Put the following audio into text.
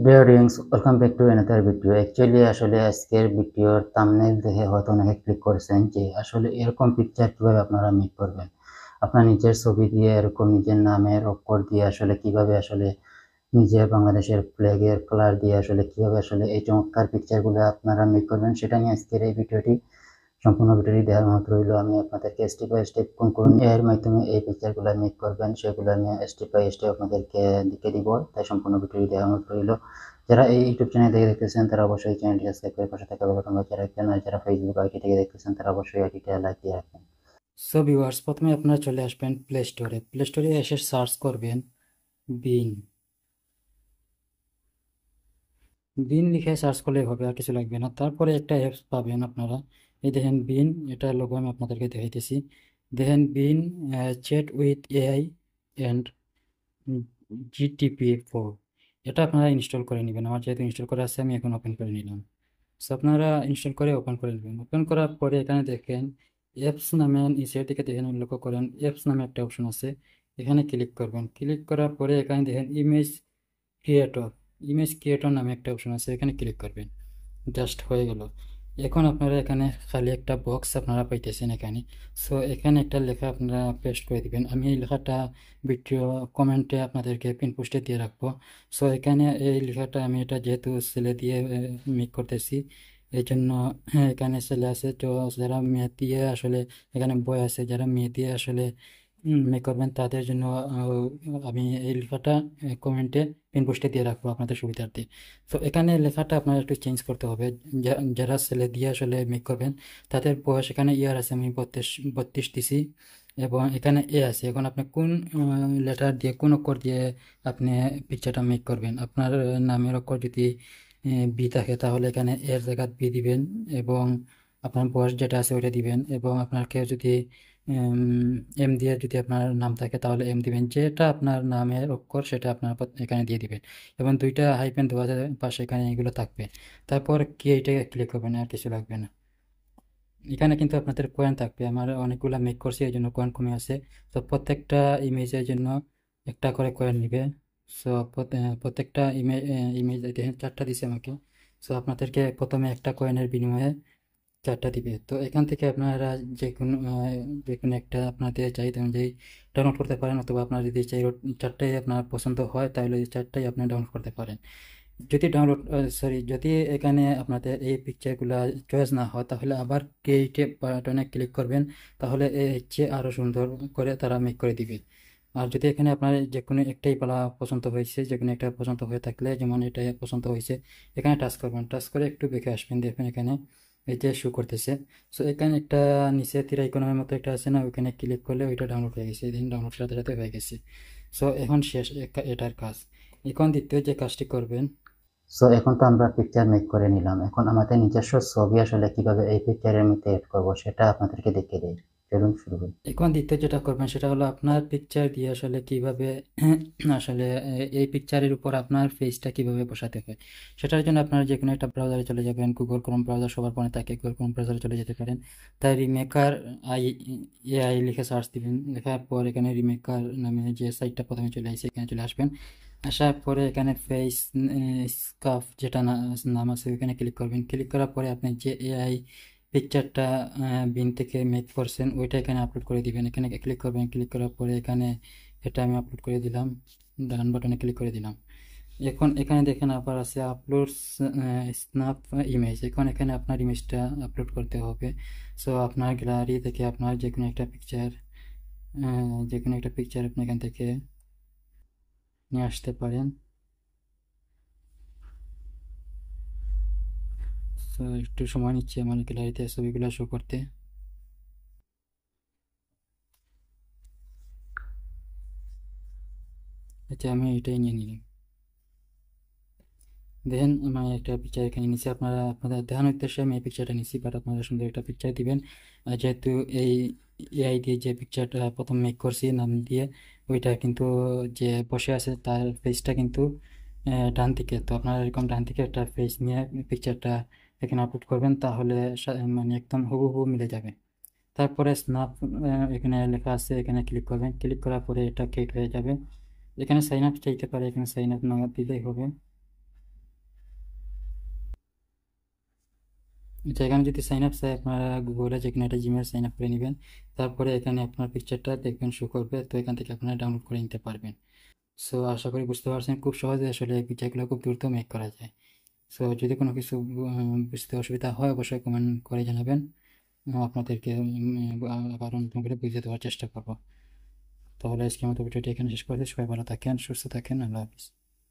ডিয়ারিংস welcome back to another video. Actually আসলে আজকের ভিডিওর থাম্বনেল দেখে হয়তো অনেকে ক্লিক করেছেন যে আসলে এরকম পিকচার কিভাবে আপনারা মেক করবেন। আপনার নিজের ছবি দিয়ে এরকম নিজের নামের অক্ষর দিয়ে আসলে কিভাবে আসলে নিজের বাংলাদেশের ফ্ল্যাগের কালার দিয়ে আসলে কিভাবে আসলে এই চমৎকার পিকচারগুলো আপনারা মেক করবেন সেটা নিয়ে আজকের এই ভিডিওটি। সম্পূর্ণ ভিডিওটি দেখার অনুরোধ রইল। আমি আপনাদেরকে স্টেপ বাই স্টেপ কোন কোন এর মাধ্যমে এই পিকচারগুলো মেক করবেন সেগুলো আমি স্টেপ বাই স্টেপ আপনাদেরকে দেখে দিব, তাই সম্পূর্ণ ভিডিওটি দেখার অনুরোধ রইল। যারা এই ইউটিউব চ্যানেল থেকে দেখতেছেন তারা অবশ্যই চ্যানেলটি সাবস্ক্রাইব করে পাশে থাকা বেল বাটন বাজিয়ে রাখবেন, আর যারা ফেসবুক আইডি থেকে দেখতেছেন তারা অবশ্যই আইডিটা লাইক দিয়ে রাখবেন। সো ভিউয়ার্স, প্রথমে আপনারা চলে আসবেন প্লে স্টোরে এসে সার্চ করবেন বিন। বিন লিখে সার্চ করলে হবে, আর কিছু লাগবে না। তারপরে একটা অ্যাপস পাবেন আপনারা, এই দেখেন বিন, এটা লোগো আমি আপনাদেরকে দেখাইতেছি। দেখেন Bing chat with AI and GTP4, এটা আপনারা ইনস্টল করে নেবেন। আমার যেহেতু ইনস্টল করা আছে আমি এখন ওপেন করে নিলাম। সো আপনারা ইনস্টল করে ওপেন করে নেবেন। ওপেন করার পরে এখানে দেখেন অ্যাপস নামে নিচের দিকে দেখেন, লক্ষ্য করেন অ্যাপস নামে একটা অপশন আছে, এখানে ক্লিক করবেন। ক্লিক করার পরে এখানে দেখেন ক্রিয়েটর ইমেজ ক্রিয়েটর নামে একটা অপশন আছে, এখানে ক্লিক করবেন। জাস্ট হয়ে গেল। এখন আপনারা এখানে খালি একটা বক্স আপনারা পাইতেছেন এখানে। সো এখানে একটা লেখা আপনারা পেস্ট করে দিবেন। আমি এই লেখাটা ভিডিও কমেন্টে আপনাদেরকে পিন পোস্টে দিয়ে রাখবো। সো এখানে এই লেখাটা আমি এটা যেহেতু ছেলে দিয়ে মেক করতেছি, এই জন্য এখানে ছেলে আছে, তো যারা মেয়ে দিয়ে আসলে এখানে বই আছে, যারা মেয়ে দিয়ে আসলে মেক করবেন তাদের জন্য আমি এই লেখাটা কমেন্টে পিন পোস্টে দিয়ে রাখবো আপনাদের সুবিধার্থে। তো এখানে লেখাটা আপনার একটু চেঞ্জ করতে হবে। যারা ছেলে দিয়ে আসলে মেক করবেন তাদের বয়স এখানে ইয়ার আছে, আমি 32 দিছি, এবং এখানে এ আছে। এখন আপনি কোন লেটার দিয়ে, কোন অক্ষর দিয়ে আপনি পিকচারটা মেক করবেন। আপনার নামের অক্ষর যদি বি থাকে তাহলে এখানে এর জায়গায় বি দিবেন, এবং আপনার বয়স যেটা আছে ওইটা দিবেন, এবং আপনার কেউ যদি এম দিয়ে যদি আপনার নাম থাকে তাহলে এম দিবেন, যেটা আপনার নামের অক্ষর সেটা আপনার এখানে দিয়ে দিবেন, এবং দুইটা হাইপেন দেওয়া যায় পাশে, এখানে এগুলো থাকবে। তারপর কি এইটা ক্লিক করবেন, আর কিছু লাগবে না। এখানে কিন্তু আপনাদের কয়েন থাকবে, আমার অনেকগুলো মেক করছি এই জন্য কয়েন কমে আছে। তো প্রত্যেকটা ইমেজের জন্য একটা করে কয়েন নিবে। সো প্রত্যেকটা ইমেজ দেখেন 4টা দিছে আমাকে। সো আপনাদেরকে প্রথমে একটা কয়েনের বিনিময়ে 4টা দিবে। তো এখান থেকে আপনারা যে কোনো একটা আপনাদের চাহিদা অনুযায়ী ডাউনলোড করতে পারেন, অথবা আপনার যদি চাই 4টাই আপনার পছন্দ হয় তাহলে এই 4টাই আপনি ডাউনলোড করতে পারেন। যদি এখানে আপনাদের এই পিকচারগুলো চয়েস না হয় তাহলে আবার ক্রিয়েট বাটনে ক্লিক করবেন, তাহলে এর চেয়ে আরও সুন্দর করে তারা মেক করে দিবে। আর যদি এখানে আপনার যে কোনো একটাই পালা পছন্দ হয়েছে, যে কোনো একটা পছন্দ হয়ে থাকলে, যেমন এটা পছন্দ হয়েছে, এখানে টাচ করবেন। টাচ করে একটু দেখে আসবেন, দেখবেন এখানে এই যে শো করতেছে। সো এখানে একটা নিচে তীর আইকনের মতো একটা আছে না, ওইখানে ক্লিক করলে ওইটা ডাউনলোড হয়ে গেছে। দিন ডাউনলোড সাথে সাথে হয়ে গেছে। সো এখন শেষ এটার কাজ। এখন দ্বিতীয় যে কাজটি করবেন, সো এখন তো আমরা পিকচার মেক করে নিলাম, এখন আমাদের নিজস্ব ছবি আসলে কিভাবে এই পিকচারের মধ্যে এড করব সেটা আপনাদেরকে দেখিয়ে দিই। চলুন শুরু করি। এখন দ্বিতীয় যেটা করবেন সেটা হলো আপনার পিকচার দিয়ে আসলে কিভাবে আসলে এই পিকচারের উপর আপনার ফেসটা কিভাবে বসাতে হয়। সেটার জন্য আপনারা যে কোনো একটা ব্রাউজারে চলে যাবেন, গুগল ক্রোম ব্রাউজার সবার ফোনে থাকে, গুগল ক্রোম ব্রাউজারে চলে যেতে পারেন। তাই রিমেকার আই এআই লিখে সার্চ দিবেন। লেখার পর এখানে রিমেকার নামে যে সাইটটা প্রথমে চলে আসছে এখানে চলে আসবেন। আসার পরে এখানে ফেস স্কাফ যেটা নাম আছে ওইখানে ক্লিক করবেন। ক্লিক করার পরে আপনি যে এআই পিকচারটা বিন থেকে মেক করছেন ওইটা এখানে আপলোড করে দিবেন। এখানে ক্লিক করবেন। ক্লিক করার পরে এখানে এটা আমি আপলোড করে দিলাম, ডান বাটনে ক্লিক করে দিলাম। এখন এখানে দেখেন আবার আছে আপলোড স্ন্যাপ ইমেজ। এখন এখানে আপনার ইমেজটা আপলোড করতে হবে। সো আপনার গ্যালারি থেকে আপনার যে কোনো একটা পিকচার আপনি এখান থেকে নিয়ে আসতে পারেন। তো একটু সময় নিচ্ছে আমার গ্যালারিতে ছবিগুলো শো করতে। আচ্ছা, আমি এটাই নিয়ে নিলাম। দেখেন আমি একটা পিকচার এখানে নিচ্ছি, আপনাদের দেখানোর উদ্দেশ্যে আমি এই পিকচারটা নিচ্ছি, বাট আপনারা সুন্দর একটা পিকচার দিবেন। আর যেহেতু এই এআই দিয়ে যে পিকচারটা প্রথম মেক করছি নাম দিয়ে, ওইটা কিন্তু যে বসে আছে তার ফেসটা কিন্তু ডান দিকে। তো আপনারা এরকম ডান দিকে একটা ফেস নিয়ে পিকচারটা এখানে আপলোড করবেন, তাহলে মানে একদম হুবহু মিলে যাবে। তারপরে স্ন্যাপ এখানে লেখা আছে, এখানে ক্লিক করবেন। ক্লিক করার পরে এটা ক্রিয়েট হয়ে যাবে। এখানে সাইন আপ চাইতে পারে, এখানে সাইন আপ না দিলেই হবে। তো এখানে যদি সাইন আপ চাই আপনারা গুগলে যেখানে একটা জিমেল সাইন আপ করে নেবেন, তারপরে এখানে আপনার পিকচারটা দেখবেন শো করবে, তো এখান থেকে আপনারা ডাউনলোড করে নিতে পারবেন। সো আশা করি বুঝতে পারছেন, খুব সহজে আসলে এই পিকচারগুলো খুব দ্রুত মেক করা যায়। সো যদি কোনো কিছু বুঝতে অসুবিধা হয় অবশ্যই কমেন্ট করে জানাবেন, আপনাদেরকে আবার নতুন করে বুঝিয়ে দেওয়ার চেষ্টা করবো। তাহলে আজকের মতো ভিডিওটি এখানে শেষ করছি, সবাই ভালো থাকেন, সুস্থ থাকেন, আল্লাহ হাফিজ।